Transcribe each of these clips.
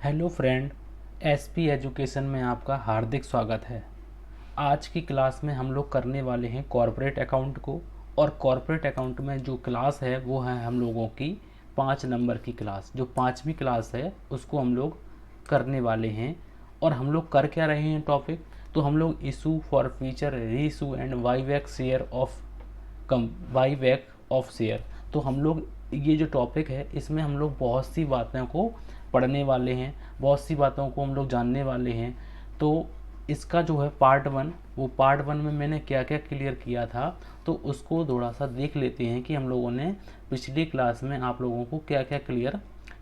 Hello friend, SP education में आपका हार्दिक स्वागत है। आज की क्लास में हम लोग करने वाले हैं कॉर्पोरेट अकाउंट को। और कॉर्पोरेट अकाउंट में जो क्लास है वो है हम लोगों की 5 नंबर की क्लास। जो 5वीं क्लास है उसको हम लोग करने वाले हैं। और हम लोग कर क्या रहे हैं टॉपिक, तो हम लोग issue for future reissue and buyback of share. तो हम लोग ये जो टॉपिक है इसमें हम लोग बहुत सी बातों को पढ़ने वाले हैं, बहुत सी बातों को हम लोग जानने वाले हैं। तो इसका जो है पार्ट 1, वो पार्ट 1 में मैंने क्या क्या क्लियर किया था, तो उसको थोड़ा सा देख लेते हैं कि हम लोगों ने पिछली क्लास में आप लोगों को क्या क्या क्लियर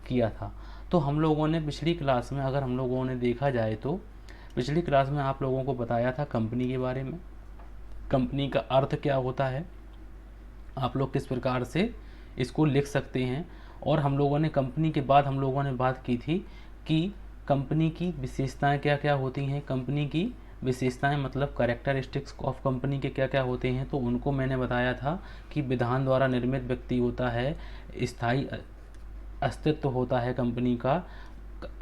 किया था। तो हम लोगों ने पिछली क्लास में, अगर हम लोगों ने देखा जाए तो पिछली क्लास में आप लोगों को बताया था कंपनी के बारे में। कंपनी का अर्थ क्या होता है, आप लोग किस प्रकार से इसको लिख सकते हैं। और हम लोगों ने कंपनी के बाद हम लोगों ने बात की थी कि कंपनी की विशेषताएं क्या क्या होती हैं। कंपनी की विशेषताएं मतलब कैरेक्टरिस्टिक्स ऑफ कंपनी के क्या क्या होते हैं, तो उनको मैंने बताया था कि विधान द्वारा निर्मित व्यक्ति होता है, स्थायी अस्तित्व होता है कंपनी का,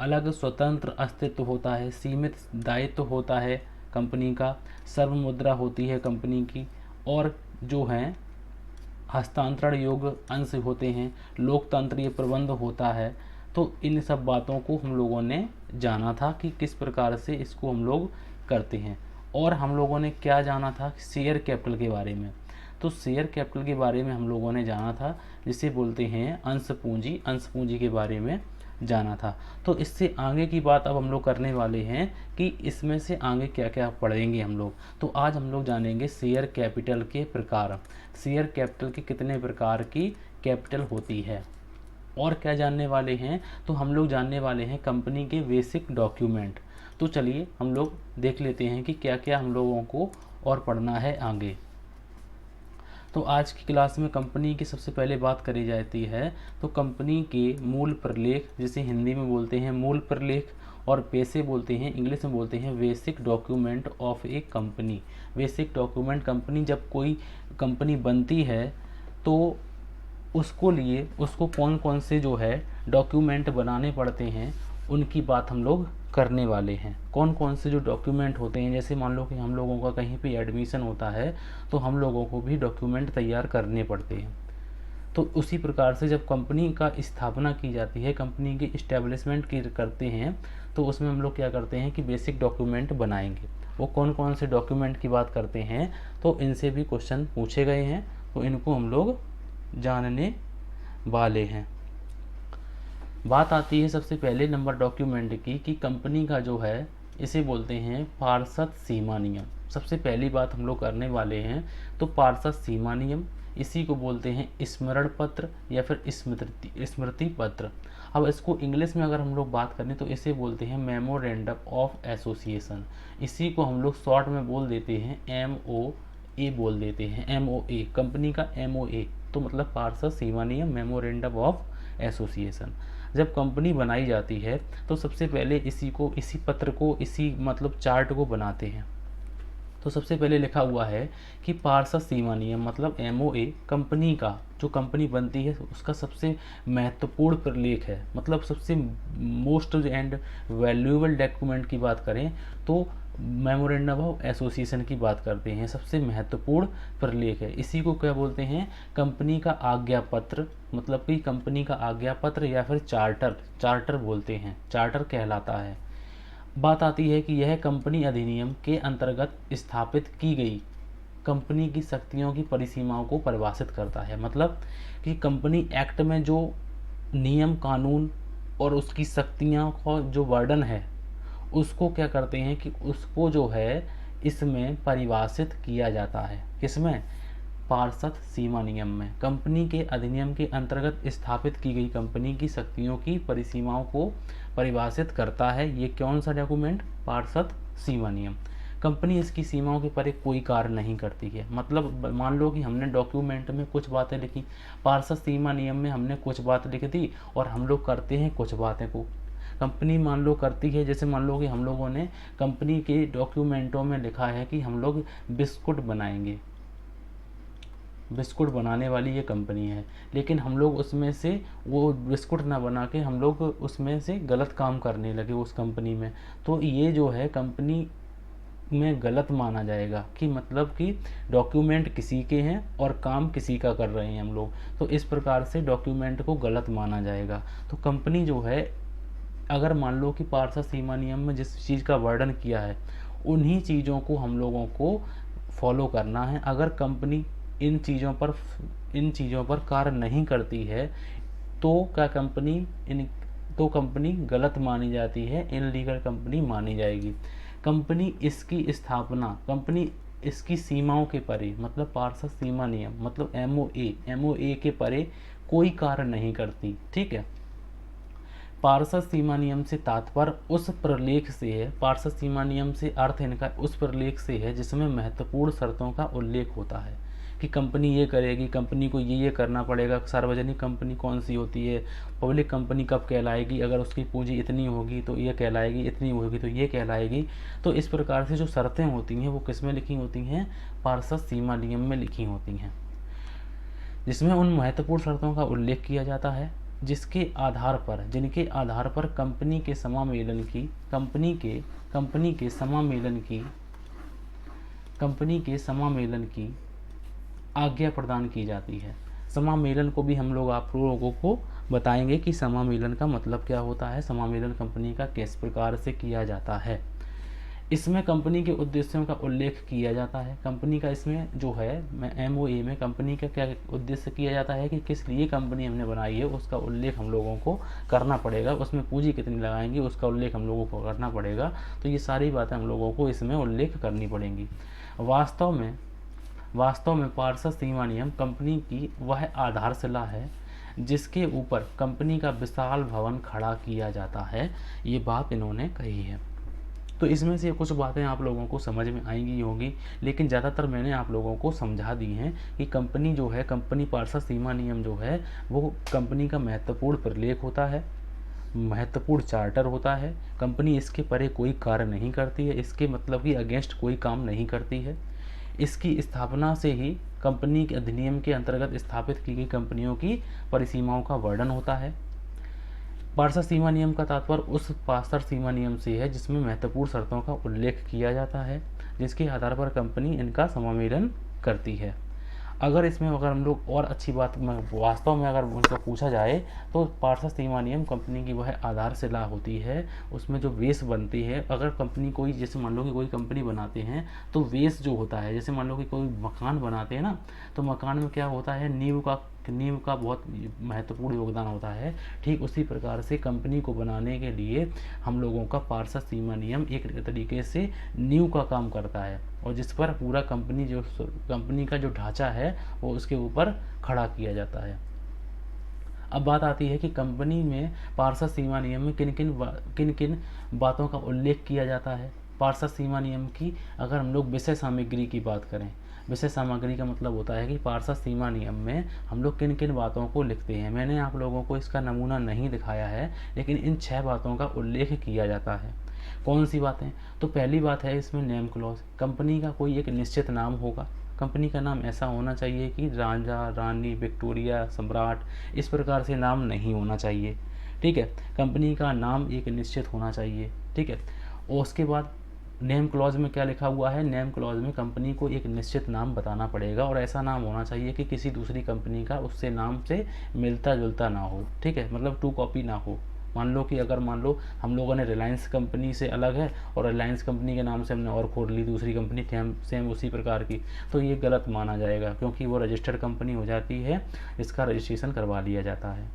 अलग स्वतंत्र अस्तित्व होता है, सीमित दायित्व होता है कंपनी का, सर्व मुद्रा होती है कंपनी की, और जो है हस्तांतरण योग्य अंश होते हैं, लोकतंत्रीय प्रबंध होता है। तो इन सब बातों को हम लोगों ने जाना था कि किस प्रकार से इसको हम लोग करते हैं। और हम लोगों ने क्या जाना था, शेयर कैपिटल के बारे में। तो शेयर कैपिटल के बारे में हम लोगों ने जाना था, जिसे बोलते हैं अंश पूंजी। अंश पूंजी के बारे में जाना था। तो इससे आगे की बात अब हम लोग करने वाले हैं कि इसमें से आगे क्या क्या पढ़ेंगे हम लोग। तो आज हम लोग जानेंगे शेयर कैपिटल के प्रकार, शेयर कैपिटल के कितने प्रकार की कैपिटल होती है। और क्या जानने वाले हैं, तो हम लोग जानने वाले हैं कंपनी के बेसिक डॉक्यूमेंट। तो चलिए हम लोग देख लेते हैं कि क्या क्या हम लोगों को और पढ़ना है आगे। तो आज की क्लास में कंपनी की सबसे पहले बात करी जाती है, तो कंपनी के मूल प्रलेख, जिसे हिंदी में बोलते हैं मूल प्रलेख, और पैसे बोलते हैं, इंग्लिश में बोलते हैं basic document of A company. Basic document, company जब कोई कंपनी बनती है तो उसको कौन कौन से जो है डॉक्यूमेंट बनाने पड़ते हैं, उनकी बात हम लोग करने वाले हैं। कौन कौन से जो डॉक्यूमेंट होते हैं, जैसे मान लो कि हम लोगों का कहीं पे एडमिशन होता है तो हम लोगों को भी डॉक्यूमेंट तैयार करने पड़ते हैं। तो उसी प्रकार से जब कंपनी का स्थापना की जाती है, कंपनी की इस्टेब्लिशमेंट की करते हैं, तो उसमें हम लोग क्या करते हैं कि बेसिक डॉक्यूमेंट बनाएंगे। वो कौन कौन से डॉक्यूमेंट की बात करते हैं, तो इनसे भी क्वेश्चन पूछे गए हैं, तो इनको हम लोग जानने वाले हैं। बात आती है सबसे पहले नंबर डॉक्यूमेंट की कि कंपनी का जो है इसे बोलते हैं पार्षद सीमा नियम। सबसे पहली बात हम लोग करने वाले हैं, तो पार्षद सीमा नियम, इसी को बोलते हैं स्मरण पत्र या फिर स्मृति पत्र। अब इसको इंग्लिश में अगर हम लोग बात करें तो इसे बोलते हैं मेमोरेंडम ऑफ एसोसिएशन। इसी को हम लोग शॉर्ट में बोल देते हैं MOA, बोल देते हैं MOA, कंपनी का MOA। तो मतलब पार्षद सीमा नियम, मेमोरेंडम ऑफ एसोसिएशन। जब कंपनी बनाई जाती है तो सबसे पहले इसी पत्र को, इसी मतलब चार्ट को बनाते हैं। तो सबसे पहले लिखा हुआ है कि पार्षद सीमा नियम मतलब MOA कंपनी का, जो कंपनी बनती है उसका सबसे महत्वपूर्ण प्रलेख है। मतलब सबसे मोस्ट एंड वैल्यूएबल डॉक्यूमेंट की बात करें तो मेमोरेंडम ऑफ एसोसिएशन की बात करते हैं, सबसे महत्वपूर्ण प्रलेख है। इसी को क्या बोलते हैं, कंपनी का आज्ञा पत्र, मतलब कि कंपनी का आज्ञा पत्र या फिर चार्टर बोलते हैं, चार्टर कहलाता है। बात आती है कि यह कंपनी अधिनियम के अंतर्गत स्थापित की गई कंपनी की शक्तियों की परिसीमाओं को परिभाषित करता है। मतलब कि कंपनी एक्ट में जो नियम कानून और उसकी शक्तियाँ का जो वर्णन है, उसको क्या करते हैं कि उसको जो है इसमें परिभाषित किया जाता है। किसमें, पार्षद सीमा नियम में। कंपनी के अधिनियम के अंतर्गत स्थापित की गई कंपनी की शक्तियों की परिसीमाओं को परिभाषित करता है। ये कौन सा डॉक्यूमेंट, पार्षद सीमा नियम। कंपनी इसकी सीमाओं के परे कोई कार्य नहीं करती है। मतलब मान लो कि हमने डॉक्यूमेंट में कुछ बातें लिखी, पार्षद सीमा नियम में हमने कुछ बात लिख दी और हम लोग करते हैं कुछ बातें को, कंपनी मान लो करती है। जैसे मान लो कि हम लोगों ने कंपनी के डॉक्यूमेंटों में लिखा है कि हम लोग बिस्कुट बनाएंगे, बिस्कुट बनाने वाली ये कंपनी है, लेकिन हम लोग उसमें से वो बिस्कुट ना बना के हम लोग उसमें से गलत काम करने लगे उस कंपनी में, तो ये जो है कंपनी में गलत माना जाएगा कि मतलब कि डॉक्यूमेंट किसी के हैं और काम किसी का कर रहे हैं हम लोग, तो इस प्रकार से डॉक्यूमेंट को गलत माना जाएगा। तो कंपनी जो है, अगर मान लो कि पारसा सीमा नियम में जिस चीज़ का वर्णन किया है उन्हीं चीज़ों को हम लोगों को फॉलो करना है। अगर कंपनी इन चीज़ों पर कार्य नहीं करती है तो क्या कंपनी गलत मानी जाती है, इनलीगल कंपनी मानी जाएगी। कंपनी इसकी सीमाओं के परे, मतलब पारसा सीमा नियम मतलब एमओए के परे कोई कार्य नहीं करती। ठीक है, पारसा सीमा नियम से तात्पर्य उस प्रलेख से है, पारसा सीमा नियम से अर्थ इनका उस प्रलेख से है जिसमें महत्वपूर्ण शर्तों का उल्लेख होता है कि कंपनी ये करेगी, कंपनी को ये करना पड़ेगा। सार्वजनिक कंपनी कौन सी होती है, पब्लिक कंपनी कब कहलाएगी, अगर उसकी पूंजी इतनी होगी तो ये कहलाएगी, इतनी होगी तो ये कहलाएगी। तो इस प्रकार से जो शर्तें होती हैं वो किस में लिखी होती हैं, पारसा सीमा नियम में लिखी होती हैं, जिसमें उन महत्वपूर्ण शर्तों का उल्लेख किया जाता है जिनके आधार पर कंपनी के समामेलन की आज्ञा प्रदान की जाती है। समामेलन को भी हम लोग आप लोगों को बताएंगे कि समामेलन का मतलब क्या होता है, समामेलन कंपनी का किस प्रकार से किया जाता है। इसमें कंपनी के उद्देश्यों का उल्लेख किया जाता है। कंपनी का इसमें जो है एमओए में कंपनी का क्या उद्देश्य किया जाता है कि किस लिए कंपनी हमने बनाई है उसका उल्लेख हम लोगों को करना पड़ेगा, उसमें पूंजी कितनी लगाएंगे उसका उल्लेख हम लोगों को करना पड़ेगा। तो ये सारी बातें हम लोगों को इसमें उल्लेख करनी पड़ेंगी। वास्तव में पारसा सीमा नियम कंपनी की वह आधारशिला है जिसके ऊपर कंपनी का विशाल भवन खड़ा किया जाता है। ये बात इन्होंने कही है। तो इसमें से कुछ बातें आप लोगों को समझ में आएंगी होंगी, लेकिन ज़्यादातर मैंने आप लोगों को समझा दी हैं कि कंपनी जो है, कंपनी पारसा सीमा नियम जो है वो कंपनी का महत्वपूर्ण प्रलेख होता है, महत्वपूर्ण चार्टर होता है। कंपनी इसके परे कोई कार्य नहीं करती है, इसके मतलब कि अगेंस्ट कोई काम नहीं करती है। इसकी स्थापना से ही कंपनी के अधिनियम के अंतर्गत स्थापित की गई कंपनियों की परिसीमाओं का वर्णन होता है। पारसा सीमा नियम का तात्पर्य उस पारसा सीमा नियम से है जिसमें महत्वपूर्ण शर्तों का उल्लेख किया जाता है, जिसके आधार पर कंपनी इनका समामेलन करती है। अगर हम लोग और अच्छी बात वास्तव में अगर उनसे पूछा जाए तो पारसा सीमा नियम कंपनी की वह आधारशिला होती है, उसमें जो बेस बनती है। अगर कंपनी कोई, जैसे मान लो कि कोई कंपनी बनाते हैं तो बेस जो होता है, जैसे मान लो कि कोई मकान बनाते हैं ना, तो मकान में क्या होता है, नींव का बहुत महत्वपूर्ण योगदान होता है। ठीक उसी प्रकार से कंपनी को बनाने के लिए हम लोगों का पारसा सीमा नियम एक तरीके से नींव का काम करता है, और जिस पर पूरा कंपनी का जो ढांचा है वो उसके ऊपर खड़ा किया जाता है। अब बात आती है कि कंपनी में पारसा सीमा नियम में किन किन बातों का उल्लेख किया जाता है। पारसा सीमा नियम की अगर हम लोग विषय सामग्री की बात करें, विषय सामग्री का मतलब होता है कि पारसा सीमा नियम में हम लोग किन किन बातों को लिखते हैं। मैंने आप लोगों को इसका नमूना नहीं दिखाया है, लेकिन इन 6 बातों का उल्लेख किया जाता है। कौन सी बातें? तो पहली बात है इसमें नेम क्लॉज। कंपनी का कोई एक निश्चित नाम होगा, कंपनी का नाम ऐसा होना चाहिए कि राजा, रानी, विक्टोरिया, सम्राट, इस प्रकार से नाम नहीं होना चाहिए। ठीक है, कंपनी का नाम एक निश्चित होना चाहिए। ठीक है, और उसके बाद नेम क्लॉज में क्या लिखा हुआ है, नेम क्लॉज में कंपनी को एक निश्चित नाम बताना पड़ेगा, और ऐसा नाम होना चाहिए कि किसी दूसरी कंपनी का उससे नाम से मिलता जुलता ना हो। ठीक है, मतलब 2 कॉपी ना हो। मान लो हम लोगों ने रिलायंस कंपनी से अलग है और रिलायंस कंपनी के नाम से हमने और खोल ली दूसरी कंपनी सेम उसी प्रकार की, तो ये गलत माना जाएगा, क्योंकि वो रजिस्टर्ड कंपनी हो जाती है, इसका रजिस्ट्रेशन करवा लिया जाता है।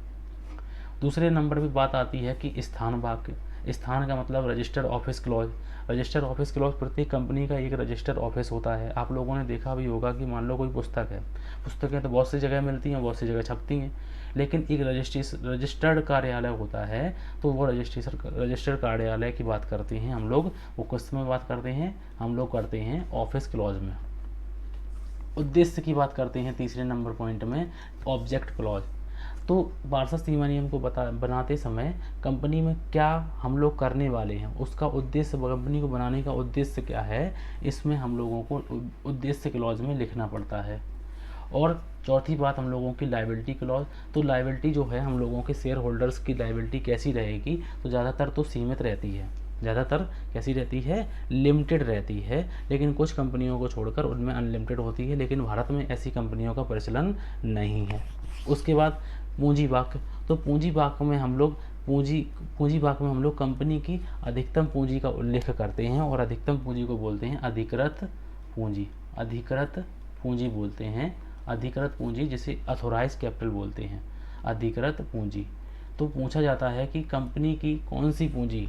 दूसरे नंबर पे बात आती है कि स्थान वाक्य। स्थान का मतलब registered office clause. Registered office clause, प्रत्येक कंपनी का एक रजिस्टर्ड ऑफिस होता है। आप लोगों ने देखा भी होगा कि मान लो कोई पुस्तक है, पुस्तकें तो बहुत सी जगह मिलती हैं, बहुत सी जगह छपती हैं, लेकिन एक रजिस्टर्ड कार्यालय होता है, तो वो रजिस्टर्ड कार्यालय की बात करते हैं हम लोग। वो किस में बात करते हैं, हम लोग करते हैं ऑफिस क्लॉज में। उद्देश्य की बात करते हैं तीसरे नंबर पॉइंट में, ऑब्जेक्ट क्लॉज। तो पारसा सीमा नियम को बनाते समय कंपनी में क्या हम लोग करने वाले हैं, उसका उद्देश्य, कंपनी को बनाने का उद्देश्य क्या है, इसमें हम लोगों को उद्देश्य क्लॉज में लिखना पड़ता है। और चौथी बात हम लोगों की लायबिलिटी क्लॉज। तो लायबिलिटी जो है हम लोगों के शेयर होल्डर्स की लायबिलिटी कैसी रहेगी, तो ज़्यादातर तो सीमित रहती है, ज़्यादातर कैसी रहती है, लिमिटेड रहती है, लेकिन कुछ कंपनियों को छोड़कर उनमें अनलिमिटेड होती है, लेकिन भारत में ऐसी कंपनियों का प्रचलन नहीं है। उसके बाद पूंजी वाक्य। तो पूंजी वाक्य में हम लोग कंपनी की अधिकतम पूंजी का उल्लेख करते हैं और अधिकतम पूंजी को बोलते हैं अधिकृत पूंजी। अधिकृत पूंजी बोलते हैं, अधिकृत पूंजी जिसे अथोराइज कैपिटल बोलते हैं, अधिकृत पूंजी। तो पूछा जाता है कि कंपनी की कौन सी पूंजी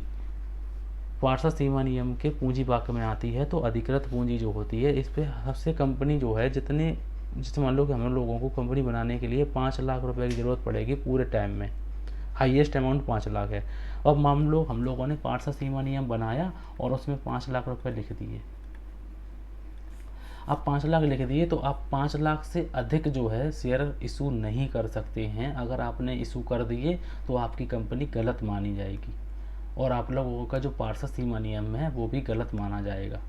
पार्षद सीमा नियम के पूंजी वाक्य में आती है, तो अधिकृत पूंजी जो होती है, इस पे सबसे कंपनी जो है जैसे मान लो कि हम लोगों को कंपनी बनाने के लिए 5 लाख रुपए की ज़रूरत पड़ेगी पूरे टाइम में, हाईएस्ट अमाउंट 5 लाख है। अब मान लो हम लोगों ने पार्षद सीमा नियम बनाया और उसमें 5 लाख रुपए लिख दिए। आप 5 लाख लिख दिए तो आप 5 लाख से अधिक जो है शेयर इशू नहीं कर सकते हैं। अगर आपने इशू कर दिए तो आपकी कंपनी गलत मानी जाएगी और आप लोगों का जो पार्षद सीमा नियम है वो भी गलत माना जाएगा।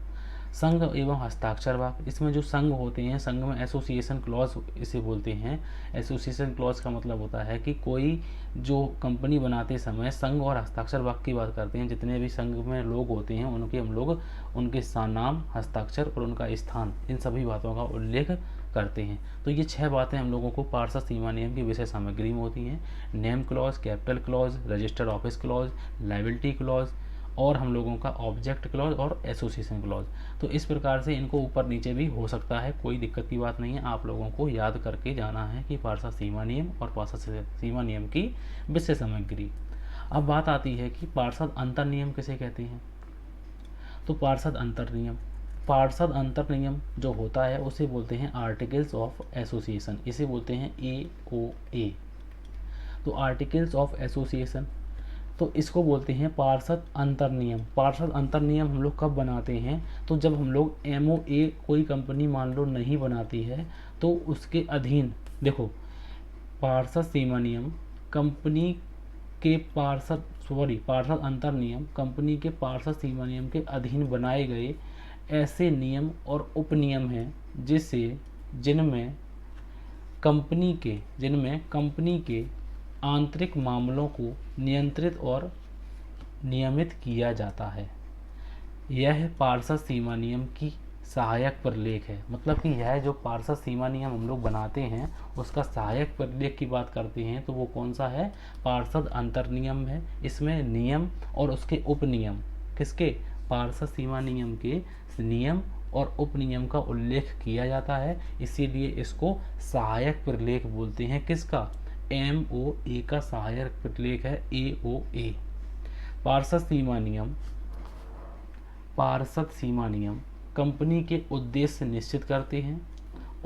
संघ एवं हस्ताक्षर वाक्य। इसमें जो संघ होते हैं, संघ में एसोसिएशन क्लॉज इसे बोलते हैं। एसोसिएशन क्लॉज का मतलब होता है कि कोई जो कंपनी बनाते समय संघ और हस्ताक्षर वाक्य की बात करते हैं। जितने भी संघ में लोग होते हैं उनके हम लोग उनके नाम, हस्ताक्षर और उनका स्थान, इन सभी बातों का उल्लेख करते हैं। तो ये 6 बातें हम लोगों को पार्षद सीमा नियम की विषय सामग्री में होती हैं। Name clause, capital clause, registered office clause, liability clause और हम लोगों का ऑब्जेक्ट क्लॉज और एसोसिएशन क्लॉज। तो इस प्रकार से इनको ऊपर नीचे भी हो सकता है, कोई दिक्कत की बात नहीं है। आप लोगों को याद करके जाना है कि पार्षद सीमा नियम और पार्षद सीमा नियम की विषय सामग्री। अब बात आती है कि पार्षद अंतर नियम किसे कहते हैं। तो पार्षद अंतर नियम जो होता है उसे बोलते हैं आर्टिकल्स ऑफ एसोसिएशन, इसे बोलते हैं AOA। तो आर्टिकल्स ऑफ एसोसिएशन, तो इसको बोलते हैं पार्षद अंतर नियम। पार्षद अंतर नियम हम लोग कब बनाते हैं, तो जब हम लोग MOA कोई कंपनी मान लो नहीं बनाती है तो उसके अधीन, देखो पार्षद सीमा नियम कंपनी के पार्षद अंतर नियम कंपनी के पार्षद सीमा नियम के अधीन बनाए गए ऐसे नियम और उपनियम हैं जिनमें कंपनी के आंतरिक मामलों को नियंत्रित और नियमित किया जाता है। यह पार्षद सीमा नियम की सहायक प्रलेख है। मतलब कि यह जो पार्षद सीमा नियम हम लोग बनाते हैं उसका सहायक प्रलेख की बात करते हैं तो वो कौन सा है, पार्षद अंतर नियम है। इसमें नियम और उसके उपनियम, किसके, पार्षद सीमा नियम के नियम और उपनियम का उल्लेख किया जाता है, इसीलिए इसको सहायक प्रलेख बोलते हैं। किसका, MOA का सहायक प्रलेख है AOA। पार्षद सीमा नियम कंपनी के उद्देश्य निश्चित करते हैं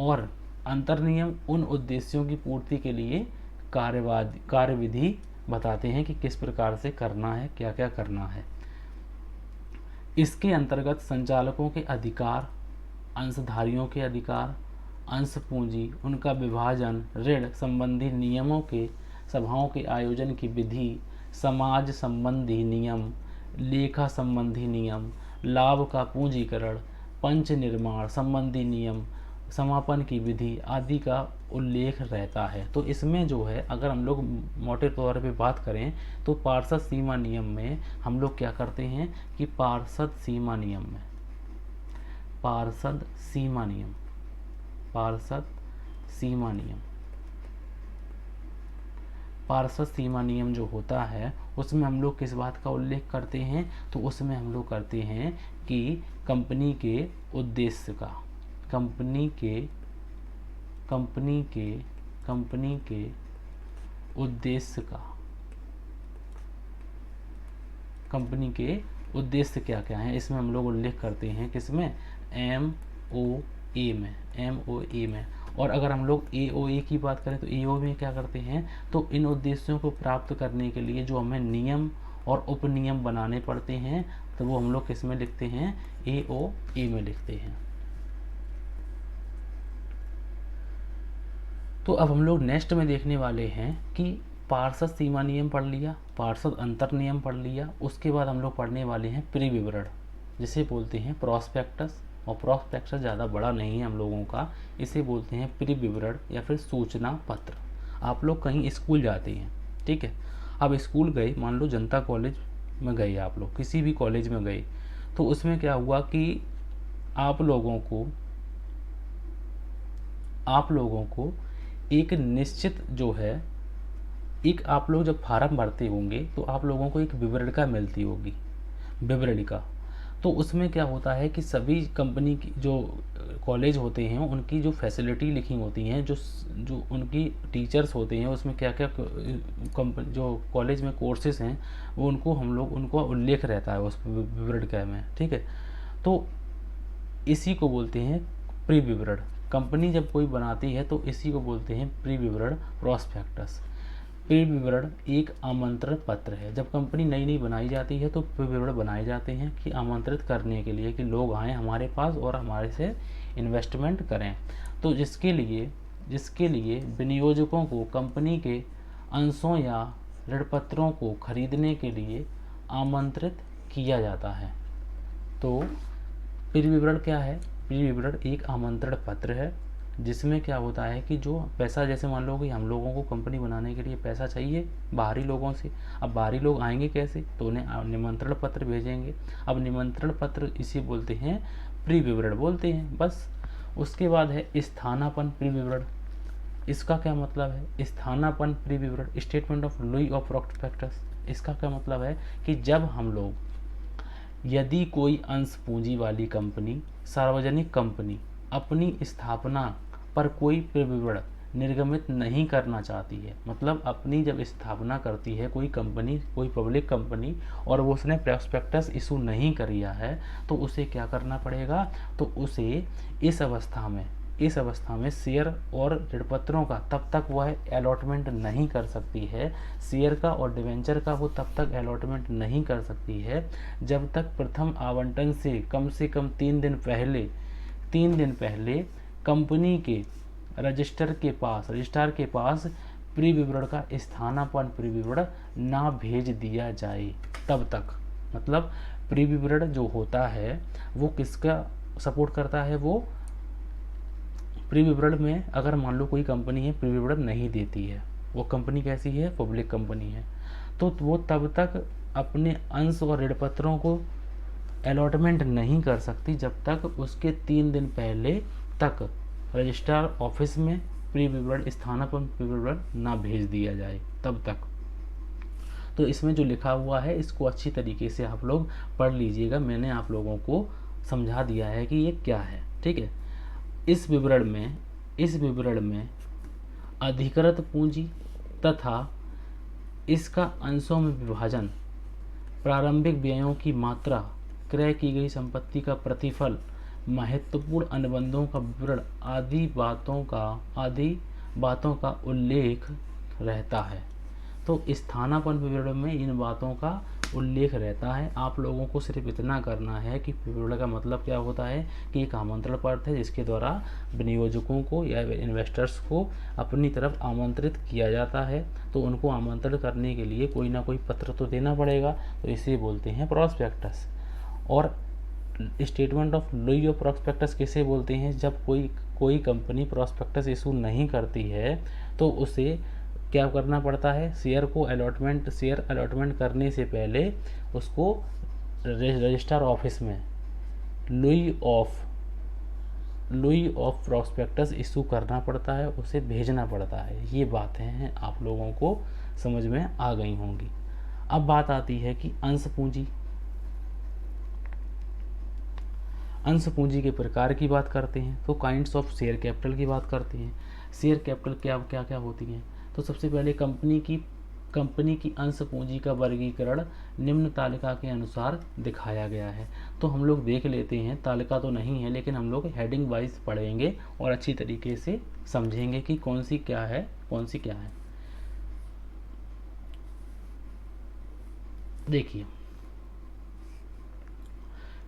और अंतर नियम उन उद्देश्यों की पूर्ति के लिए कार्यविधि बताते हैं कि किस प्रकार से करना है, क्या क्या करना है। इसके अंतर्गत संचालकों के अधिकार, अंशधारियों के अधिकार, अंश पूंजी, उनका विभाजन, ऋण संबंधी नियमों के, सभाओं के आयोजन की विधि, समाज संबंधी नियम, लेखा संबंधी नियम, लाभ का पूंजीकरण, पंच निर्माण संबंधी नियम, समापन की विधि आदि का उल्लेख रहता है। तो इसमें जो है अगर हम लोग मोटे तौर पे बात करें तो पार्षद सीमा नियम में हम लोग क्या करते हैं कि पार्षद सीमा नियम जो होता है उसमें हम लोग किस बात का उल्लेख करते हैं, तो उसमें हम लोग करते हैं कि कंपनी के उद्देश्य का, कंपनी के उद्देश्य क्या क्या हैं, इसमें हम लोग उल्लेख करते हैं। किसमें, MOA में। और अगर हम लोग AOA की बात करें तो AOA में क्या करते हैं, तो इन उद्देश्यों को प्राप्त करने के लिए जो हमें नियम और उपनियम बनाने पड़ते हैं तो वो हम लोग किस में लिखते हैं, AOA में लिखते हैं। तो अब हम लोग नेक्स्ट में देखने वाले हैं कि पार्षद सीमा नियम पढ़ लिया, पार्षद अंतर नियम पढ़ लिया, उसके बाद हम लोग पढ़ने वाले हैं प्री विवरण, जिसे बोलते हैं प्रॉस्पेक्टस, और प्रॉस्पेक्टस ज़्यादा बड़ा नहीं है हम लोगों का, इसे बोलते हैं प्री विवरण या फिर सूचना पत्र। आप लोग कहीं स्कूल जाते हैं, ठीक है, अब स्कूल गए, मान लो जनता कॉलेज में गए, आप लोग किसी भी कॉलेज में गए, तो उसमें क्या हुआ कि आप लोगों को एक निश्चित जो है, एक आप लोग जब फार्म भरते होंगे तो आप लोगों को एक विवरणिका मिलती होगी, विवरणिका। तो उसमें क्या होता है कि सभी कंपनी की जो कॉलेज होते हैं उनकी जो फैसिलिटी लिखी होती हैं, जो उनकी टीचर्स होते हैं, उसमें क्या क्या जो कॉलेज में कोर्सेज हैं वो उनको उल्लेख रहता है उस विवरणिका में, ठीक है। तो इसी को बोलते हैं प्री विवरण। कंपनी जब कोई बनाती है तो इसी को बोलते हैं प्री विवरण, प्रॉस्पेक्टस। प्री विवरण एक आमंत्रण पत्र है। जब कंपनी नई नई बनाई जाती है तो प्री विवरण बनाए जाते हैं कि आमंत्रित करने के लिए कि लोग आएँ हमारे पास और हमारे से इन्वेस्टमेंट करें। तो जिसके लिए विनियोजकों को कंपनी के अंशों या ऋणपत्रों को खरीदने के लिए आमंत्रित किया जाता है। तो प्री विवरण क्या है? प्री विवरण एक आमंत्रण पत्र है जिसमें क्या होता है कि जो पैसा, जैसे मान लो कि हम लोगों को कंपनी बनाने के लिए पैसा चाहिए बाहरी लोगों से। अब बाहरी लोग आएंगे कैसे? तो उन्हें निमंत्रण पत्र भेजेंगे। अब निमंत्रण पत्र इसी बोलते हैं प्री विवरण बोलते हैं, बस। उसके बाद है स्थानापन्न प्री विवरण। इसका क्या मतलब है? स्थानापन्न प्री विवरण, statement of Louis of prospectus. इसका क्या मतलब है कि जब हम लोग, यदि कोई अंश पूंजी वाली कंपनी, सार्वजनिक कंपनी अपनी स्थापना पर कोई विवरण निर्गमित नहीं करना चाहती है, मतलब अपनी जब स्थापना करती है कोई कंपनी, कोई पब्लिक कंपनी, और वो उसने प्रॉस्पेक्टस इशू नहीं किया है, तो उसे क्या करना पड़ेगा? तो उसे इस अवस्था में शेयर और ऋणपत्रों का तब तक वह अलॉटमेंट नहीं कर सकती है, शेयर का और डिवेंचर का वो तब तक अलॉटमेंट नहीं कर सकती है जब तक प्रथम आवंटन से कम 3 दिन पहले कंपनी के रजिस्ट्रार के पास प्री विवरण का स्थानापन्न प्री विवरण ना भेज दिया जाए तब तक। मतलब प्री विवरण जो होता है वो किसका सपोर्ट करता है? वो प्री विवरण में अगर मान लो कोई कंपनी है प्री विवरण नहीं देती है, वो कंपनी कैसी है? पब्लिक कंपनी है, तो वो तब तक अपने अंश और ऋणपत्रों को अलॉटमेंट नहीं कर सकती जब तक उसके 3 दिन पहले तक रजिस्ट्रार ऑफिस में प्री विवरण, स्थानापन्न प्री विवरण ना भेज दिया जाए तब तक। तो इसमें जो लिखा हुआ है इसको अच्छी तरीके से आप लोग पढ़ लीजिएगा। मैंने आप लोगों को समझा दिया है कि ये क्या है, ठीक है। इस विवरण में अधिकृत पूंजी तथा इसका अंशों में विभाजन, प्रारंभिक व्ययों की मात्रा, क्रय की गई संपत्ति का प्रतिफल, महत्वपूर्ण अनुबंधों का विवरण आदि बातों का उल्लेख रहता है। तो स्थानापन्न विवरण में इन बातों का उल्लेख रहता है। आप लोगों को सिर्फ इतना करना है कि विवरण का मतलब क्या होता है कि एक आमंत्रण पत्र है जिसके द्वारा विनियोजकों को या इन्वेस्टर्स को अपनी तरफ आमंत्रित किया जाता है। तो उनको आमंत्रित करने के लिए कोई ना कोई पत्र तो देना पड़ेगा, तो इसे बोलते हैं प्रॉस्पेक्टस। और statement of Louis of prospectus किसे बोलते हैं? जब कोई कंपनी प्रॉस्पेक्टस इशू नहीं करती है तो उसे क्या करना पड़ता है? शेयर अलॉटमेंट करने से पहले उसको रजिस्ट्रार ऑफिस में लुई ऑफ प्रॉस्पेक्टस इशू करना पड़ता है, उसे भेजना पड़ता है। ये बातें हैं आप लोगों को समझ में आ गई होंगी। अब बात आती है कि अंश पूंजी के प्रकार की बात करते हैं, तो काइंड्स ऑफ शेयर कैपिटल की बात करते हैं। शेयर कैपिटल क्या होती हैं? तो सबसे पहले कंपनी की अंश पूंजी का वर्गीकरण निम्न तालिका के अनुसार दिखाया गया है। तो हम लोग देख लेते हैं, तालिका तो नहीं है लेकिन हम लोग हेडिंग वाइज पढ़ेंगे और अच्छी तरीके से समझेंगे कि कौन सी क्या है। देखिए,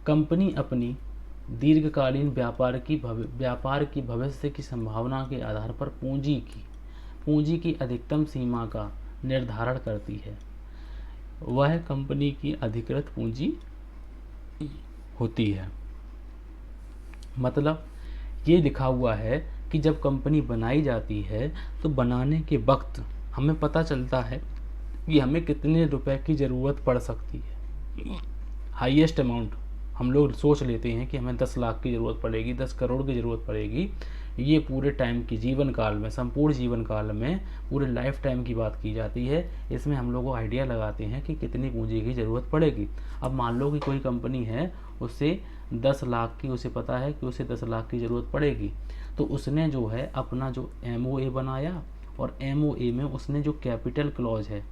कंपनी अपनी दीर्घकालीन व्यापार की भविष्य की संभावना के आधार पर पूंजी की अधिकतम सीमा का निर्धारण करती है। वह कंपनी की अधिकृत पूंजी होती है। मतलब ये लिखा हुआ है कि जब कंपनी बनाई जाती है तो बनाने के वक्त हमें पता चलता है कि हमें कितने रुपए की ज़रूरत पड़ सकती है। हाईएस्ट अमाउंट हम लोग सोच लेते हैं कि हमें 10 लाख की ज़रूरत पड़ेगी, 10 करोड़ की ज़रूरत पड़ेगी। ये पूरे टाइम की जीवन काल में, संपूर्ण जीवन काल में, पूरे लाइफ टाइम की बात की जाती है। इसमें हम लोग आइडिया लगाते हैं कि कितनी पूंजी की ज़रूरत पड़ेगी। अब मान लो कि कोई कंपनी है, उससे 10 लाख की, उसे पता है कि उसे 10 लाख की ज़रूरत पड़ेगी। तो उसने जो है अपना जो MOA बनाया, और MOA में उसने जो कैपिटल क्लॉज है,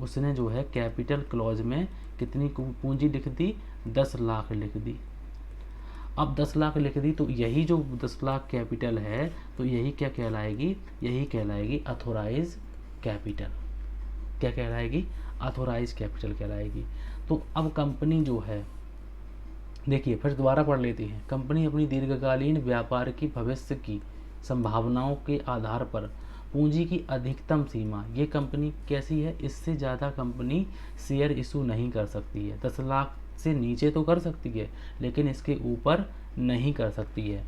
उसने जो है कैपिटल क्लॉज में कितनी पूंजी लिख दी, 10 लाख लिख दी। अब 10 लाख लिख दी तो यही जो 10 लाख कैपिटल है, तो यही क्या कहलाएगी, यही कहलाएगी अथोराइज कैपिटल। क्या कहलाएगी, अथोराइज कैपिटल कहलाएगी। तो अब कंपनी जो है, देखिए फिर दोबारा पढ़ लेते हैं। कंपनी अपनी दीर्घकालीन व्यापार की भविष्य की संभावनाओं के आधार पर पूंजी की अधिकतम सीमा, ये कंपनी कैसी है, इससे ज़्यादा कंपनी शेयर इशू नहीं कर सकती है। 10 लाख से नीचे तो कर सकती है, लेकिन इसके ऊपर नहीं कर सकती है।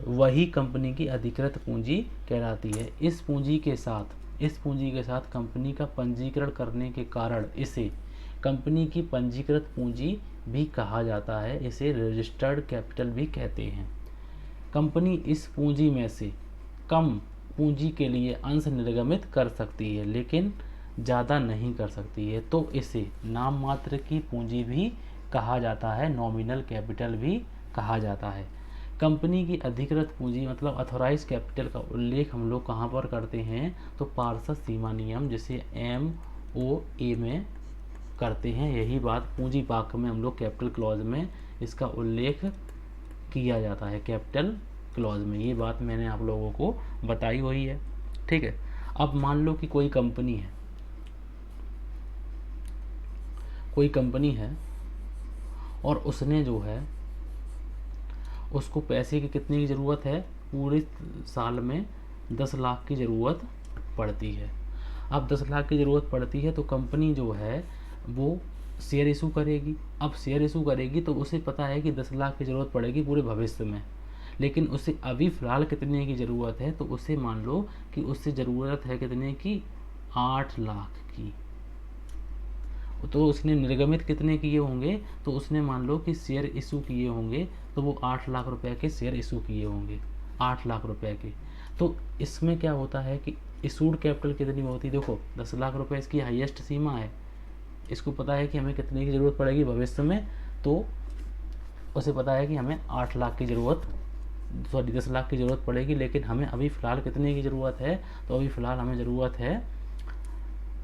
वही कंपनी की अधिकृत पूंजी कहलाती है। इस पूंजी के साथ कंपनी का पंजीकरण करने के कारण इसे कंपनी की पंजीकृत पूंजी भी कहा जाता है। इसे रजिस्टर्ड कैपिटल भी कहते हैं। कंपनी इस पूंजी में से कम पूंजी के लिए अंश निर्गमित कर सकती है, लेकिन ज़्यादा नहीं कर सकती है। तो इसे नाम मात्र की पूंजी भी कहा जाता है, नॉमिनल कैपिटल भी कहा जाता है। कंपनी की अधिकृत पूंजी मतलब अथोराइज कैपिटल का उल्लेख हम लोग कहाँ पर करते हैं, तो पार्षद सीमा नियम, जिसे MOA में करते हैं। यही बात पूंजी वाक्य में हम लोग कैपिटल क्लॉज में इसका उल्लेख किया जाता है। कैपिटल क्लॉज में ये बात मैंने आप लोगों को बताई हुई है। ठीक है। अब मान लो कि कोई कंपनी है और उसने जो है, उसको पैसे की कितनी की ज़रूरत है, पूरे साल में 10 लाख की ज़रूरत पड़ती है। अब 10 लाख की ज़रूरत पड़ती है तो कंपनी जो है वो शेयर इशू करेगी। अब शेयर इशू करेगी तो उसे पता है कि 10 लाख की ज़रूरत पड़ेगी पूरे भविष्य में, लेकिन उसे अभी फ़िलहाल कितने की ज़रूरत है, तो उसे मान लो कि उससे ज़रूरत है कितने की, 8 लाख की। तो उसने निर्गमित कितने किए होंगे, तो उसने मान लो कि शेयर इशू किए होंगे, तो वो 8 लाख रुपए के शेयर इशू किए होंगे, 8 लाख रुपए के। तो इसमें क्या होता है कि इशूड कैपिटल कितनी होती है, देखो 10 लाख रुपए इसकी हाईएस्ट सीमा है। इसको पता है कि हमें कितने की ज़रूरत पड़ेगी भविष्य में, तो उसे पता है कि हमें 8 लाख की ज़रूरत, 10 लाख की ज़रूरत पड़ेगी, लेकिन हमें अभी फ़िलहाल कितने की ज़रूरत है, तो अभी फ़िलहाल हमें ज़रूरत है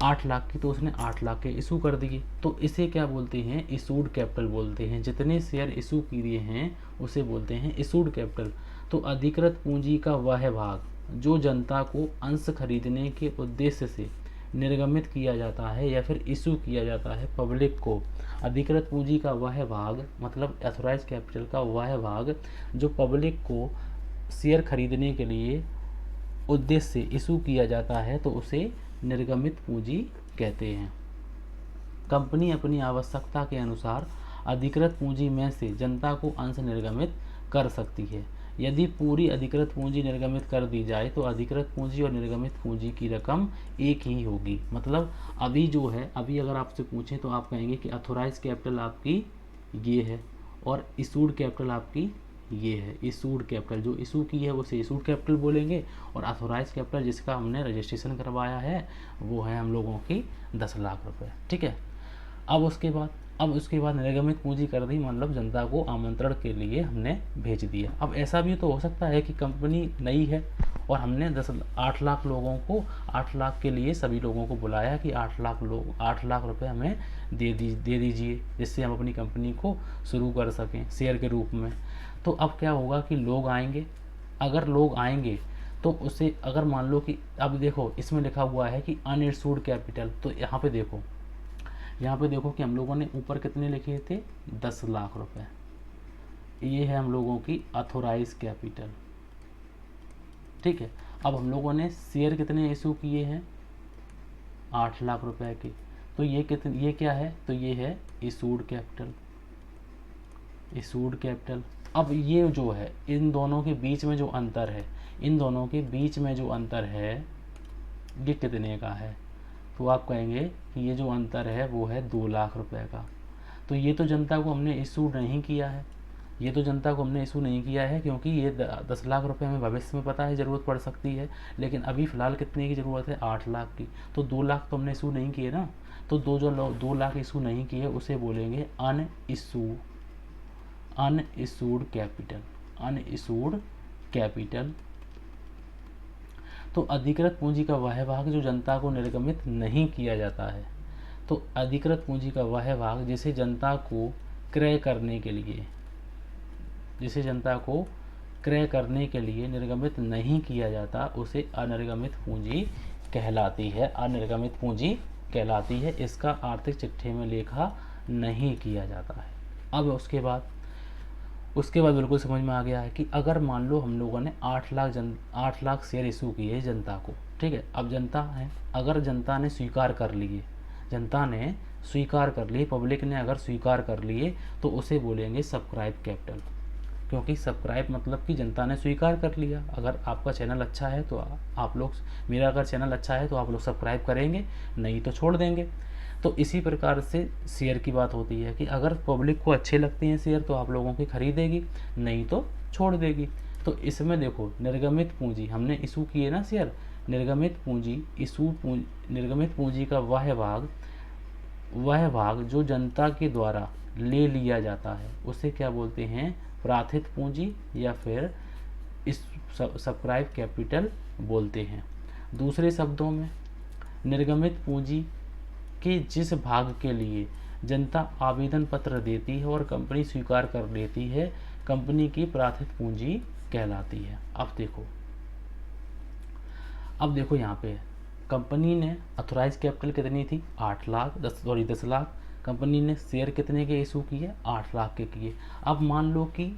8 लाख की। तो उसने 8 लाख के इशू कर दिए। तो इसे क्या बोलते हैं, इशूड कैपिटल बोलते हैं। जितने शेयर इशू किए हैं उसे बोलते हैं इशूड कैपिटल। तो अधिकृत पूंजी का वह भाग जो जनता को अंश खरीदने के उद्देश्य से निर्गमित किया जाता है या फिर इशू किया जाता है पब्लिक को, अधिकृत पूंजी का वह भाग मतलब अथोराइज कैपिटल का वह भाग जो पब्लिक को शेयर खरीदने के लिए उद्देश्य से इशू किया जाता है, तो उसे निर्गमित पूंजी कहते हैं। कंपनी अपनी आवश्यकता के अनुसार अधिकृत पूंजी में से जनता को अंश निर्गमित कर सकती है। यदि पूरी अधिकृत पूंजी निर्गमित कर दी जाए तो अधिकृत पूंजी और निर्गमित पूंजी की रकम एक ही होगी। मतलब अभी जो है, अभी अगर आपसे पूछें तो आप कहेंगे कि अथोराइज कैपिटल आपकी ये है और इशूड कैपिटल आपकी ये है। इशूड कैपिटल जो इशू की है उसे इशूड कैपिटल बोलेंगे, और अथोराइज कैपिटल जिसका हमने रजिस्ट्रेशन करवाया है वो है हम लोगों की 10 लाख रुपए। ठीक है। अब उसके बाद निर्गमित पूंजी कर दी, मतलब जनता को आमंत्रण के लिए हमने भेज दिया। अब ऐसा भी तो हो सकता है कि कंपनी नई है और हमने 8 लाख लोगों को, 8 लाख के लिए सभी लोगों को बुलाया कि 8 लाख रुपए हमें दे दीजिए, जिससे हम अपनी कंपनी को शुरू कर सकें शेयर के रूप में। तो अब क्या होगा कि लोग आएंगे। अगर लोग आएंगे तो उसे, अगर मान लो कि अब देखो इसमें लिखा हुआ है कि अनइशूड कैपिटल, तो यहाँ पे देखो कि हम लोगों ने ऊपर कितने लिखे थे, 10 लाख रुपए। ये है हम लोगों की अथोराइज कैपिटल। ठीक है। अब हम लोगों ने शेयर कितने इशू किए हैं, 8 लाख रुपए के। तो ये क्या है, तो ये है इशूड कैपिटल। अब ये जो है इन दोनों के बीच में जो अंतर है, इन दोनों के बीच में जो अंतर है ये कितने का है? तो आप कहेंगे कि ये जो अंतर है वो है 2 लाख रुपए का। तो ये तो जनता को हमने इशू नहीं किया है, ये तो जनता को हमने इशू नहीं किया है, क्योंकि ये 10 लाख रुपए हमें भविष्य में पता है ज़रूरत पड़ सकती है, लेकिन अभी फ़िलहाल कितने की ज़रूरत है? 8 लाख की। तो 2 लाख तो हमने इशू नहीं किए ना। तो 2 लाख इशू नहीं किए उसे बोलेंगे अनइशूड कैपिटल। Unissued capital. तो अधिकृत पूंजी का वह भाग जो जनता को निर्गमित नहीं किया जाता है। तो अधिकृत पूंजी का वह भाग जिसे जनता को क्रय करने के लिए, जिसे जनता को क्रय करने के लिए निर्गमित नहीं किया जाता, उसे अनिर्गमित पूंजी कहलाती है। अनिर्गमित पूंजी कहलाती है। इसका आर्थिक चिट्ठे में लेखा नहीं किया जाता है। अब उसके बाद बिल्कुल समझ में आ गया है कि अगर मान लो हम लोगों ने 8 लाख शेयर इशू किए जनता को, ठीक है। अब जनता है, अगर जनता ने स्वीकार कर लिए, पब्लिक ने अगर स्वीकार कर लिए, तो उसे बोलेंगे सब्सक्राइब कैपिटल। क्योंकि सब्सक्राइब मतलब कि जनता ने स्वीकार कर लिया। अगर आपका चैनल अच्छा है तो आप लोग, मेरा अगर चैनल अच्छा है तो आप लोग सब्सक्राइब करेंगे, नहीं तो छोड़ देंगे। तो इसी प्रकार से शेयर की बात होती है कि अगर पब्लिक को अच्छे लगते हैं शेयर तो आप लोगों की खरीदेगी, नहीं तो छोड़ देगी। तो इसमें देखो, निर्गमित पूंजी हमने इशू किए ना शेयर, निर्गमित पूंजी का वह भाग जो जनता के द्वारा ले लिया जाता है उसे क्या बोलते हैं? प्राथित पूंजी या फिर इस सब्सक्राइब कैपिटल बोलते हैं। दूसरे शब्दों में, निर्गमित पूंजी के जिस भाग के लिए जनता आवेदन पत्र देती है और कंपनी स्वीकार कर लेती है, कंपनी की प्राथित पूंजी कहलाती है। अब देखो यहाँ पे कंपनी ने अथोराइज कैपिटल कितनी थी? 10 लाख। कंपनी ने शेयर कितने के इशू किए? 8 लाख के किए। अब मान लो कि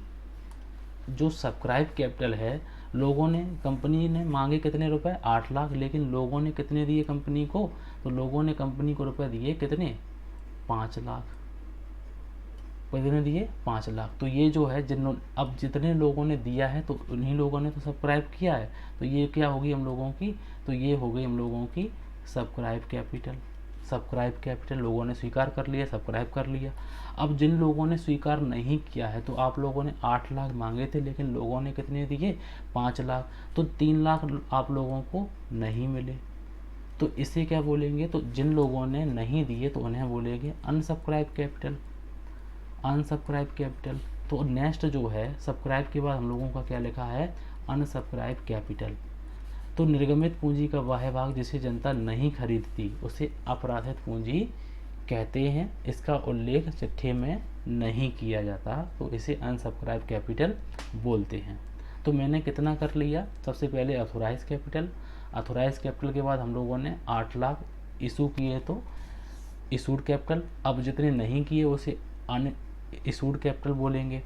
जो सब्सक्राइब कैपिटल है, कंपनी ने मांगे कितने रुपए? 8 लाख। लेकिन लोगों ने कितने दिए कंपनी को? तो लोगों ने कंपनी को रुपए दिए कितने? 5 लाख। कितने दिए? 5 लाख। तो ये जो है अब जितने लोगों ने दिया है तो उन्हीं लोगों ने तो सब्सक्राइब किया है, तो ये क्या होगी हम लोगों की? तो ये हो गई हम लोगों की सब्सक्राइब कैपिटल। सब्सक्राइब कैपिटल लोगों ने स्वीकार कर लिया, सब्सक्राइब कर लिया। अब जिन लोगों ने स्वीकार नहीं किया है, तो आप लोगों ने 8 लाख मांगे थे लेकिन लोगों ने कितने दिए? 5 लाख। तो 3 लाख आप लोगों को नहीं मिले, तो इसे क्या बोलेंगे? तो जिन लोगों ने नहीं दिए तो उन्हें बोलेंगे अनसब्सक्राइब कैपिटल। Unsubscribe capital. तो नेक्स्ट जो है, सब्सक्राइब के बाद हम लोगों का क्या लिखा है? Unsubscribe capital. तो निर्गमित पूंजी का वह भाग जिसे जनता नहीं खरीदती उसे अपराधित पूंजी कहते हैं। इसका उल्लेख चिट्ठे में नहीं किया जाता, तो इसे अनसब्सक्राइब कैपिटल बोलते हैं। तो मैंने कितना कर लिया? सबसे पहले अथोराइज कैपिटल। अथोराइज कैपिटल के बाद हम लोगों ने 8 लाख इशू किए तो इशूड कैपिटल। अब जितने नहीं किए उसे अन इशूड कैपिटल बोलेंगे।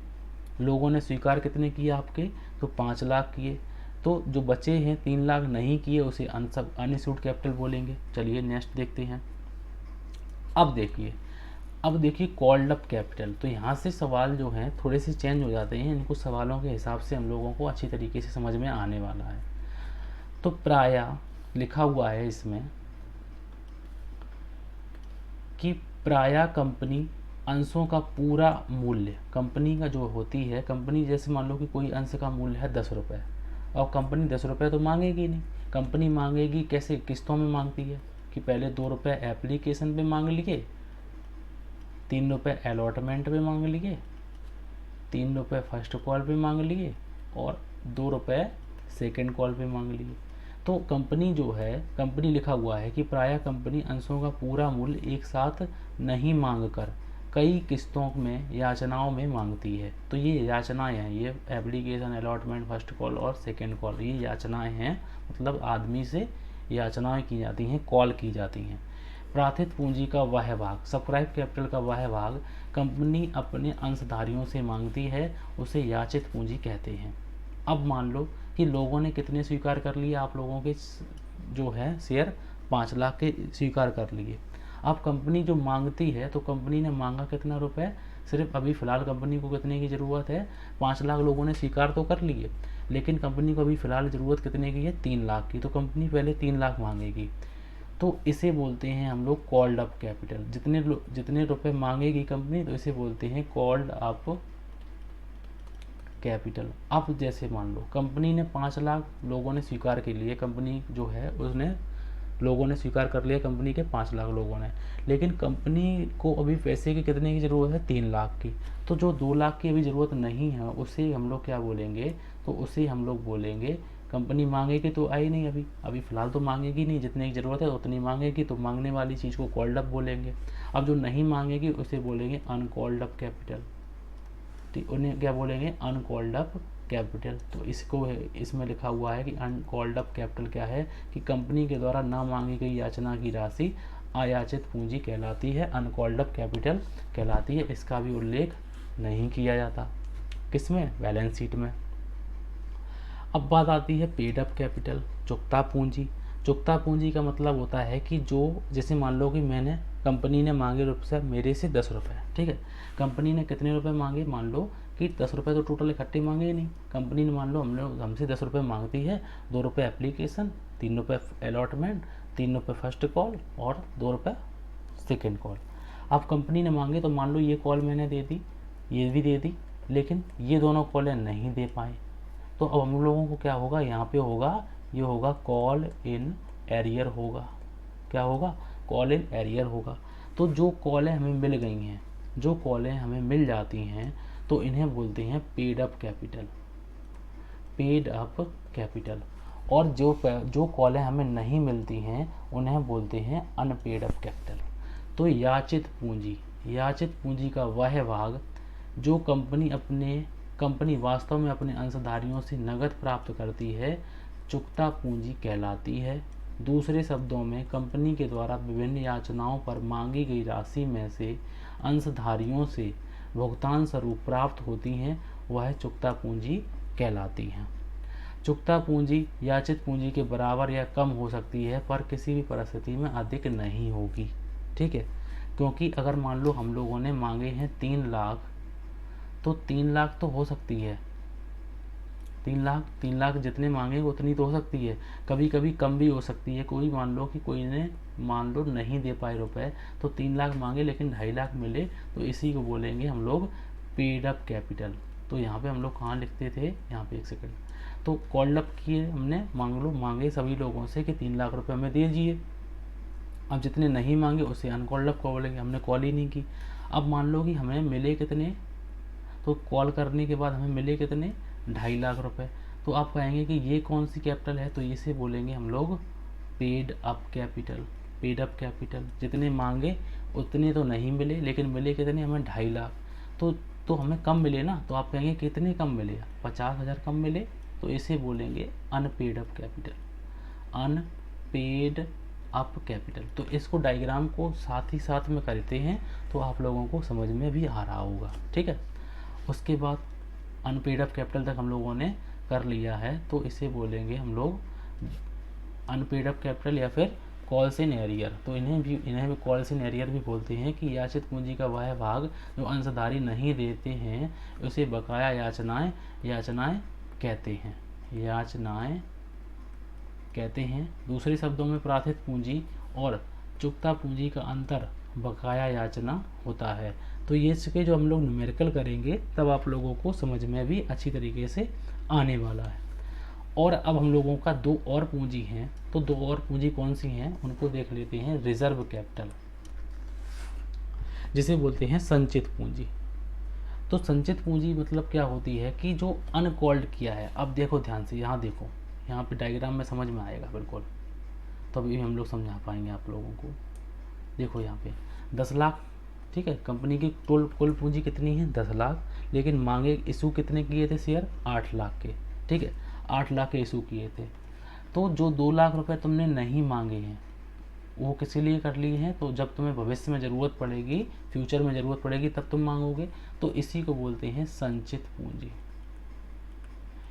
लोगों ने स्वीकार कितने किए आपके? तो 5 लाख किए। तो जो बचे हैं 3 लाख नहीं किए उसे अनइशूड कैपिटल बोलेंगे। चलिए नेक्स्ट देखते हैं। अब देखिए कॉल्ड अप कैपिटल। तो यहाँ से सवाल जो हैं थोड़े से चेंज हो जाते हैं, इनको सवालों के हिसाब से हम लोगों को अच्छी तरीके से समझ में आने वाला है। तो प्रायः लिखा हुआ है इसमें कि प्रायः कंपनी अंशों का पूरा मूल्य, कंपनी का जो होती है, कंपनी जैसे मान लो कि कोई अंश का मूल्य है 10 रुपये, और कंपनी 10 रुपये तो मांगेगी नहीं। कंपनी मांगेगी कैसे? किस्तों में मांगती है कि पहले 2 रुपये एप्लीकेशन पे मांग लिए, 3 रुपये अलॉटमेंट पे मांग लिए, 3 रुपये फर्स्ट कॉल पे मांग लिए और 2 रुपये सेकेंड कॉल पे मांग लिए। तो कंपनी जो है, कंपनी लिखा हुआ है कि प्रायः कंपनी अंशों का पूरा मूल्य एक साथ नहीं मांग कर कई किस्तों में, याचनाओं में मांगती है। तो ये याचनाएं हैं, ये एप्लीकेशन, अलॉटमेंट, फर्स्ट कॉल और सेकेंड कॉल, ये याचनाएं हैं। मतलब आदमी से याचनाएं की जाती हैं, कॉल की जाती हैं। प्राथित पूंजी का वह भाग, सब्सक्राइब कैपिटल का वह भाग कंपनी अपने अंशधारियों से मांगती है, उसे याचित पूंजी कहते हैं। अब मान लो कि लोगों ने कितने स्वीकार कर लिए? आप लोगों के जो है शेयर 5 लाख के स्वीकार कर लिए। अब कंपनी जो मांगती है, तो कंपनी ने मांगा कितना रुपए? सिर्फ अभी फ़िलहाल कंपनी को कितने की ज़रूरत है, 5 लाख लोगों ने स्वीकार तो कर लिए, लेकिन कंपनी को अभी फ़िलहाल ज़रूरत कितने की है, 3 लाख की। तो कंपनी पहले 3 लाख मांगेगी, तो इसे बोलते हैं हम लोग कॉल्ड अप कैपिटल। जितने रुपए मांगेगी कंपनी, तो इसे बोलते हैं कॉल्ड अप कैपिटल। अब जैसे मान लो कंपनी ने 5 लाख लोगों ने स्वीकार कर लिए, कंपनी जो है उसने लोगों ने स्वीकार कर लिया, कंपनी के 5 लाख लोगों ने, लेकिन कंपनी को अभी पैसे की कितने की ज़रूरत है, 3 लाख की। तो जो 2 लाख की अभी ज़रूरत नहीं है, उसे हम लोग क्या बोलेंगे, तो उसे हम लोग बोलेंगे, कंपनी मांगेगी तो आई नहीं, अभी फ़िलहाल तो मांगेगी नहीं, जितने की ज़रूरत है उतनी मांगेगी, तो मांगने वाली चीज़ को कॉल्ड अप बोलेंगे। अब जो नहीं मांगेगी उसे बोलेंगे अनकॉल्ड अप कैपिटल। ठीक, उन्हें क्या बोलेंगे, अनकॉल्ड अप कैपिटल। तो इसको इसमें लिखा हुआ है कि अनकॉल्ड अप कैपिटल क्या है, कि कंपनी के द्वारा ना मांगी गई याचना की राशि अयाचित पूंजी कहलाती है, अनकॉल्ड अप कैपिटल कहलाती है। इसका भी उल्लेख नहीं किया जाता, किसमें, बैलेंस शीट में। अब बात आती है पेड अप कैपिटल, चुकता पूंजी। चुकता पूंजी का मतलब होता है कि जो, जैसे मान लो कि मैंने, कंपनी ने मांगे रुपये मेरे से 10 रुपये, ठीक है, कंपनी ने कितने रुपए मांगे, मान लो कि 10 रुपये तो टोटल इकट्ठे मांगे ही नहीं, कंपनी ने मान लो हमसे 10 रुपये मांगती है, 2 रुपये एप्लीकेशन, 3 रुपये अलॉटमेंट, 3 रुपये फर्स्ट कॉल और 2 रुपये सेकेंड कॉल। अब कंपनी ने मांगे तो मान लो ये कॉल मैंने दे दी, ये भी दे दी, लेकिन ये दोनों कॉलें नहीं दे पाए, तो अब हम लोगों को क्या होगा, यहाँ पे होगा, ये होगा कॉल इन एरियर होगा। क्या होगा, कॉल इन एरियर होगा। तो जो कॉलें हमें मिल गई हैं, जो कॉलें हमें मिल जाती हैं, तो इन्हें बोलते हैं paid up capital, paid up capital. और जो कॉलें हमें नहीं मिलती हैं, उन्हें बोलते हैं अनपेड अप कैपिटल। तो याचित पूंजी का वह भाग जो कंपनी वास्तव में अपने अंशधारियों से नकद प्राप्त करती है, चुकता पूंजी कहलाती है। दूसरे शब्दों में, कंपनी के द्वारा विभिन्न याचनाओं पर मांगी गई राशि में से अंशधारियों से भुगतान स्वरूप प्राप्त होती हैं, वह चुकता पूंजी कहलाती हैं। चुकता पूंजी याचित पूंजी के बराबर या कम हो सकती है, पर किसी भी परिस्थिति में अधिक नहीं होगी, ठीक है, क्योंकि अगर मान लो हम लोगों ने मांगे हैं 3 लाख, तो 3 लाख तो हो सकती है, 3 लाख जितने मांगे उतनी तो हो सकती है, कभी कभी कम भी हो सकती है। कोई मान लो कि कोई ने मान लो नहीं दे पाए रुपए, तो 3 लाख मांगे लेकिन 2.5 लाख मिले, तो इसी को बोलेंगे हम लोग पेड अप कैपिटल। तो यहाँ पे हम लोग कहाँ लिखते थे, यहाँ पे एक सेकंड, तो कॉल्ड अप किए हमने, मांगे सभी लोगों से कि 3 लाख रुपये हमें दीजिए। अब जितने नहीं मांगे उसे अनकॉल्ड अप को बोलेंगे, हमने कॉल ही नहीं की। अब मान लो कि हमें मिले कितने, तो कॉल करने के बाद हमें मिले कितने, 2.5 लाख रुपए। तो आप कहेंगे कि ये कौन सी कैपिटल है, तो इसे बोलेंगे हम लोग paid up capital. Paid up capital, जितने मांगे उतने तो नहीं मिले, लेकिन मिले कितने, हमें 2.5 लाख। तो हमें कम मिले ना, तो आप कहेंगे कितने कम मिले, 50,000 कम मिले, तो इसे बोलेंगे unpaid up capital, unpaid up capital. तो इसको डायग्राम को साथ ही साथ में करते हैं, तो आप लोगों को समझ में भी आ रहा होगा, ठीक है। उसके बाद अनपेड अप कैपिटल तक हम लोगों ने कर लिया है, तो इसे बोलेंगे हम लोग अनपेड अप कैपिटल या फिर कॉल्स इन एरियर। तो इन्हें भी कॉल्स इन एरियर भी बोलते हैं, कि याचित पूंजी का वह भाग जो अंशधारी नहीं देते हैं, उसे बकाया याचनाएं कहते हैं। दूसरे शब्दों में प्राथित पूंजी और चुकता पूंजी का अंतर बकाया याचना होता है। तो ये इसके जो हम लोग न्यूमेरिकल करेंगे, तब आप लोगों को समझ में भी अच्छी तरीके से आने वाला है। और अब हम लोगों का 2 और पूंजी हैं, तो 2 और पूंजी कौन सी हैं, उनको देख लेते हैं। रिजर्व कैपिटल, जिसे बोलते हैं संचित पूंजी। तो संचित पूंजी मतलब क्या होती है, कि जो अनकॉल्ड किया है। अब देखो ध्यान से, यहाँ देखो, यहाँ पे डायग्राम में समझ में आएगा बिल्कुल, तभी हम लोग समझा पाएंगे आप लोगों को। देखो यहाँ पे 10 लाख, ठीक है, कंपनी की कुल पूंजी कितनी है, 10 लाख, लेकिन मांगे इशू कितने किए थे शेयर, 8 लाख के, ठीक है, 8 लाख के इशू किए थे। तो जो 2 लाख रुपए तुमने नहीं मांगे हैं, वो किस लिए कर लिए हैं, तो जब तुम्हें भविष्य में ज़रूरत पड़ेगी, फ्यूचर में ज़रूरत पड़ेगी, तब तुम मांगोगे, तो इसी को बोलते हैं संचित पूंजी,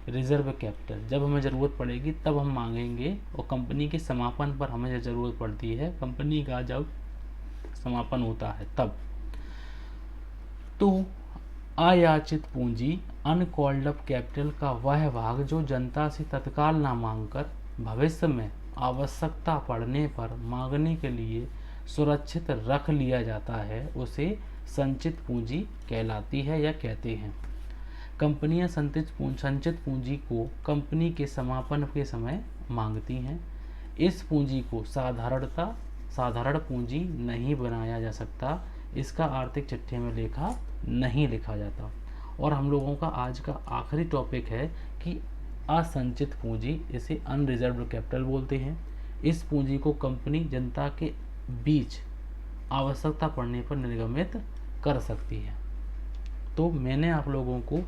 रिजर्व कैपिटल। जब हमें ज़रूरत पड़ेगी तब हम मांगेंगे, और कंपनी के समापन पर हमें जब ज़रूरत पड़ती है, कंपनी का जब समापन होता है तब। तो अयाचित पूंजी अनकॉल्ड अप कैपिटल का वह भाग जो जनता से तत्काल ना मांगकर भविष्य में आवश्यकता पड़ने पर मांगने के लिए सुरक्षित रख लिया जाता है, उसे संचित पूंजी कहलाती है या कहते हैं। कंपनियां संचित पूंजी को कंपनी के समापन के समय मांगती हैं। इस पूंजी को साधारण पूंजी नहीं बनाया जा सकता, इसका आर्थिक चिट्ठे में लेखा नहीं लिखा जाता। और हम लोगों का आज का आखिरी टॉपिक है कि असंचित पूंजी, इसे अनरिजर्व्ड कैपिटल बोलते हैं। इस पूंजी को कंपनी जनता के बीच आवश्यकता पड़ने पर निर्गमित कर सकती है। तो मैंने आप लोगों को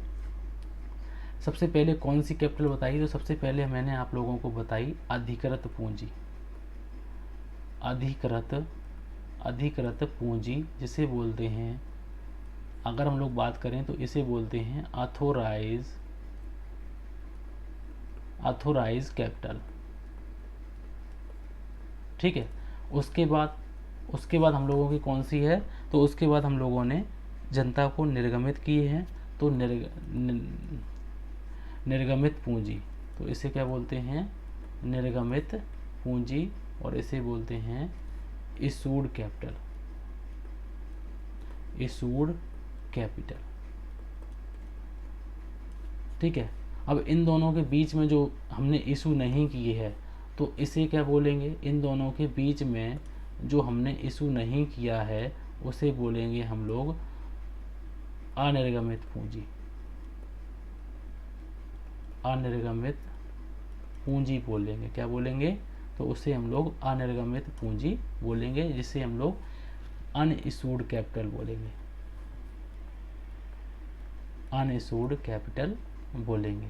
सबसे पहले कौन सी कैपिटल बताई, तो सबसे पहले मैंने आप लोगों को बताई अधिकृत पूंजी। अधिकृत पूंजी जिसे बोलते हैं, अगर हम लोग बात करें तो इसे बोलते हैं अथोराइज कैपिटल। ठीक है। उसके बाद हम लोगों की कौन सी है, तो उसके बाद हम लोगों ने जनता को निर्गमित किए हैं, तो निर्गमित पूंजी, तो इसे क्या बोलते हैं, निर्गमित पूंजी, और इसे बोलते हैं इशूड कैपिटल। ठीक है। अब इन दोनों के बीच में जो हमने इशू नहीं की है, तो इसे क्या बोलेंगे, इन दोनों के बीच में जो हमने इशू नहीं किया है उसे बोलेंगे हम लोग अनिर्गमित पूंजी बोलेंगे। क्या बोलेंगे, तो उसे हम लोग अनिर्गमित पूंजी बोलेंगे, जिसे हम लोग अनइशूड कैपिटल बोलेंगे।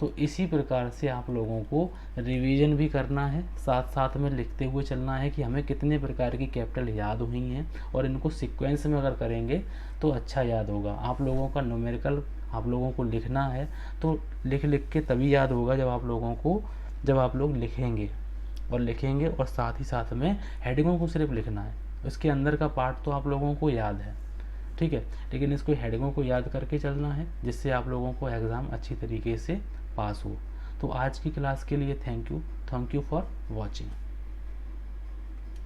तो इसी प्रकार से आप लोगों को रिवीजन भी करना है, साथ साथ में लिखते हुए चलना है कि हमें कितने प्रकार की कैपिटल याद हुई हैं, और इनको सीक्वेंस में अगर करेंगे तो अच्छा याद होगा। आप लोगों का न्यूमेरिकल आप लोगों को लिखना है, तो लिख के तभी याद होगा जब आप लोग लिखेंगे, और साथ ही साथ में हेडिंगों को सिर्फ लिखना है, उसके अंदर का पार्ट तो आप लोगों को याद है। ठीक है, लेकिन इसको हेडिंगों को याद करके चलना है, जिससे आप लोगों को एग्ज़ाम अच्छी तरीके से पास हो। तो आज की क्लास के लिए थैंक यू फॉर वॉचिंग।